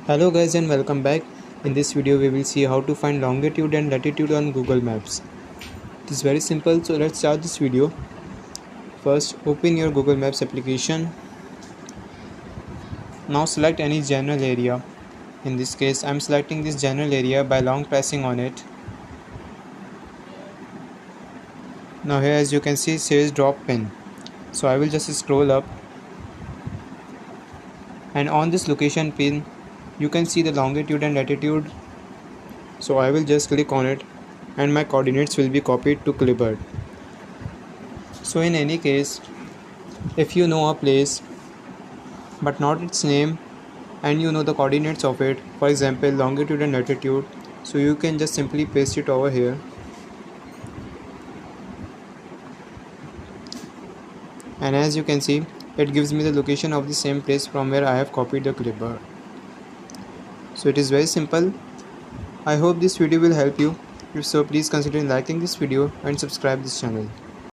Hello guys and welcome back. In this video we will see how to find longitude and latitude on Google Maps. It is very simple, so let's start this video. First open your Google Maps application. Now select any general area. In this case I am selecting this general area by long pressing on it. Now here as you can see it says drop pin. So I will just scroll up, and on this location pin you can see the longitude and latitude. So I will just click on it and my coordinates will be copied to clipboard. So in any case, if you know a place but not its name and you know the coordinates of it, for example longitude and latitude, so you can just simply paste it over here, and as you can see it gives me the location of the same place from where I have copied the clipboard. So it is very simple. I hope this video will help you. If so, please consider liking this video and subscribe this channel.